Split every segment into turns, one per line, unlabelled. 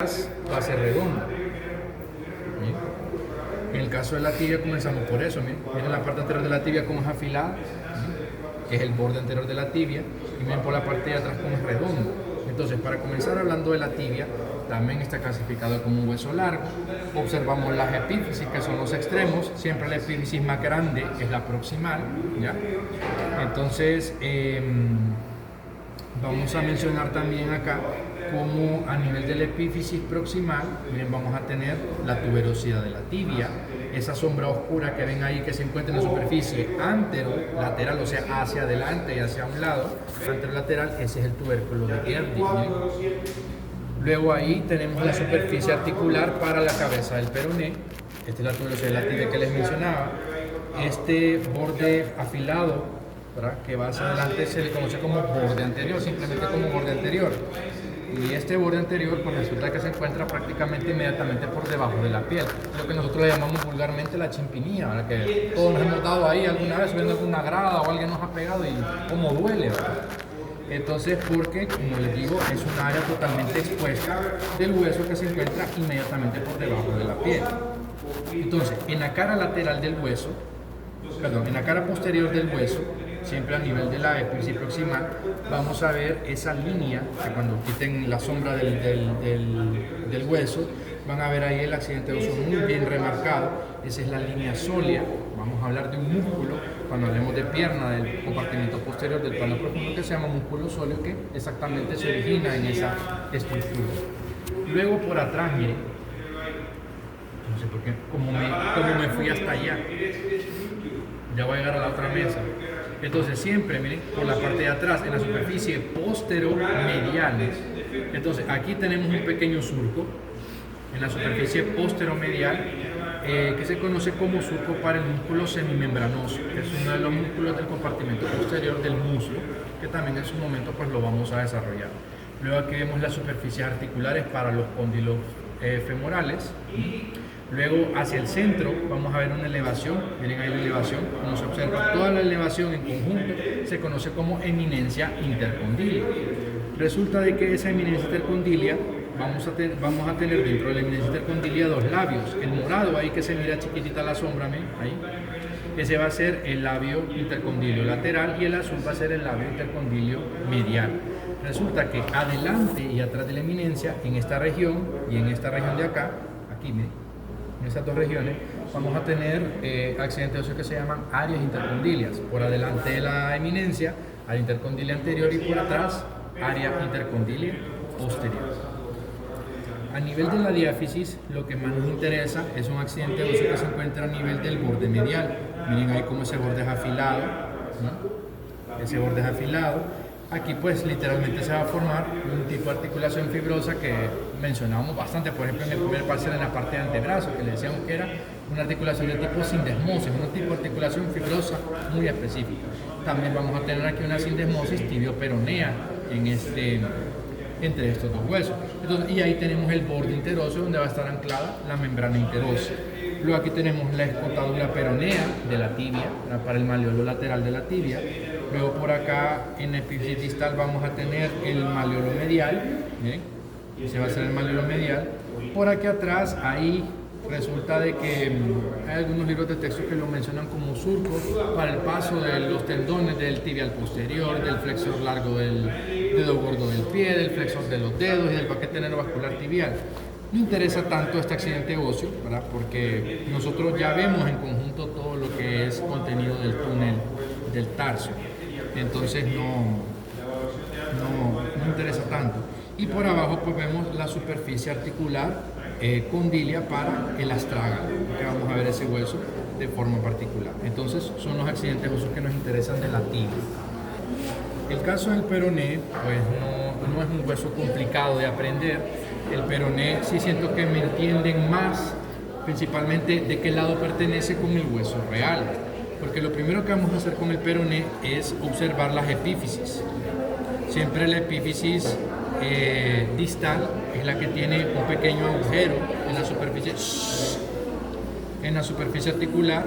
va a ser redonda. ¿Sí? En el caso de la tibia comenzamos por eso. Miren la parte anterior de la tibia como es afilada, ¿sí? Que es el borde anterior de la tibia, y miren por la parte de atrás como es redondo. Entonces, para comenzar hablando de la tibia, también está clasificado como un hueso largo. Observamos las epífisis, que son los extremos. Siempre la epífisis más grande es la proximal, ¿ya? Entonces, vamos a mencionar también acá como a nivel de la epífisis proximal, miren, vamos a tener la tuberosidad de la tibia, esa sombra oscura que ven ahí que se encuentra en la superficie anterolateral, o sea, hacia adelante y hacia un lado, anterolateral, ese es el tubérculo de Gerdy. Luego ahí tenemos la superficie articular para la cabeza del peroné. Esta es la tuberosidad de la tibia que les mencionaba. Este borde afilado, ¿verdad?, que va hacia adelante, se le conoce como borde anterior, simplemente como borde anterior. Y este borde anterior, pues resulta que se encuentra prácticamente inmediatamente por debajo de la piel, lo que nosotros le llamamos vulgarmente la chimpinilla, ¿verdad?, que todos nos hemos dado ahí alguna vez subiendo alguna grada o alguien nos ha pegado y cómo duele, ¿verdad? Entonces, porque, como les digo, es un área totalmente expuesta del hueso que se encuentra inmediatamente por debajo de la piel. Entonces, en la cara lateral del hueso, perdón, en la cara posterior del hueso, siempre a nivel de la epífisis proximal, vamos a ver esa línea, que cuando quiten la sombra del hueso, van a ver ahí el accidente óseo muy bien remarcado. Esa es la línea sólea. Vamos a hablar de un músculo, cuando hablemos de pierna, del compartimento posterior del plano profundo, que se llama músculo sóleo, que exactamente se origina en esa estructura. Luego por atrás, miren, no sé por qué, cómo me fui hasta allá. Ya voy a llegar a la otra mesa. Entonces siempre, miren, por la parte de atrás, en la superficie posteromedial. Entonces aquí tenemos un pequeño surco en la superficie posteromedial, que se conoce como surco para el músculo semimembranoso, que es uno de los músculos del compartimento posterior del muslo, que también en su momento pues lo vamos a desarrollar. Luego aquí vemos las superficies articulares para los cóndilos femorales. Luego hacia el centro vamos a ver una elevación, miren ahí la elevación, como se observa toda la elevación en conjunto se conoce como eminencia intercondilia. Resulta de que esa eminencia intercondilia vamos a tener dentro de la eminencia intercondilia dos labios, el morado ahí que se mira chiquitita la sombra, ahí, ese va a ser el labio intercondilio lateral y el azul va a ser el labio intercondilio medial. Resulta que adelante y atrás de la eminencia, en esta región y en esta región de acá, aquí miren, en estas dos regiones, vamos a tener accidentes óseos que se llaman áreas intercondilias. Por adelante de la eminencia, área intercondilia anterior, y por atrás, área intercondilia posterior. A nivel de la diáfisis, lo que más nos interesa es un accidente óseo que se encuentra a nivel del borde medial. Miren ahí cómo ese borde es afilado, ¿no? Ese borde es afilado. Aquí pues literalmente se va a formar un tipo de articulación fibrosa que mencionábamos bastante, por ejemplo en el primer parcial en la parte de antebrazo, que le decíamos que era una articulación de tipo sindesmosis, un tipo de articulación fibrosa muy específica. También vamos a tener aquí una sindesmosis tibio-peronea entre estos dos huesos. Entonces, y ahí tenemos el borde interóseo donde va a estar anclada la membrana interósea. Luego aquí tenemos la escotadura peronea de la tibia, para el maleolo lateral de la tibia. Luego por acá en la epífisis distal vamos a tener el maleolo medial, ¿bien? Ese va a ser el maleolo medial. Por aquí atrás, ahí resulta de que hay algunos libros de texto que lo mencionan como surcos para el paso de los tendones del tibial posterior, del flexor largo del dedo gordo del pie, del flexor de los dedos y del paquete neurovascular tibial. No interesa tanto este accidente óseo, ¿verdad?, porque nosotros ya vemos en conjunto todo lo que es contenido del túnel del tarso. Entonces no interesa tanto. Y por abajo pues vemos la superficie articular condilia para el astrágalo, que vamos a ver ese hueso de forma particular. Entonces son los accidentes óseos que nos interesan de la tibia. El caso del peroné pues no es un hueso complicado de aprender. El peroné sí siento que me entienden más, principalmente de qué lado pertenece con el hueso real, porque lo primero que vamos a hacer con el peroné es observar las epífisis. Siempre la epífisis distal es la que tiene un pequeño agujero en la superficie articular.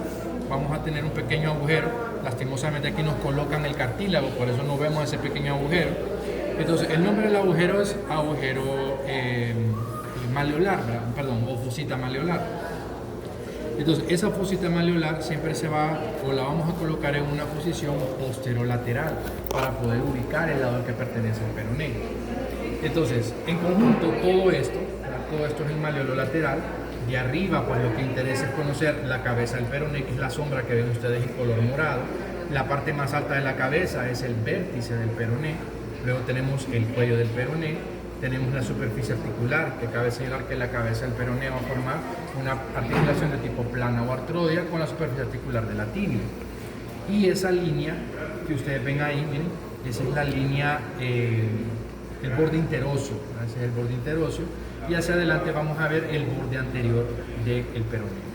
Vamos a tener un pequeño agujero. Lastimosamente aquí nos colocan el cartílago, por eso no vemos ese pequeño agujero. Entonces el nombre del agujero es agujero maleolar, perdón, o fosita maleolar. Entonces, esa fosita maleolar siempre se va, o la vamos a colocar en una posición posterolateral para poder ubicar el lado al que pertenece el peroné. Entonces, en conjunto, todo esto es el maleolo lateral. De arriba, pues lo que interesa es conocer la cabeza del peroné, que es la sombra que ven ustedes en color morado. La parte más alta de la cabeza es el vértice del peroné. Luego tenemos el cuello del peroné. Tenemos la superficie articular, que cabe señalar que la cabeza del peroné va a formar una articulación de tipo plana o artroidea con la superficie articular de la tibia. Y esa línea que ustedes ven ahí, miren, esa es la línea, el borde interóseo, ese es el borde interóseo, y hacia adelante vamos a ver el borde anterior del peroné.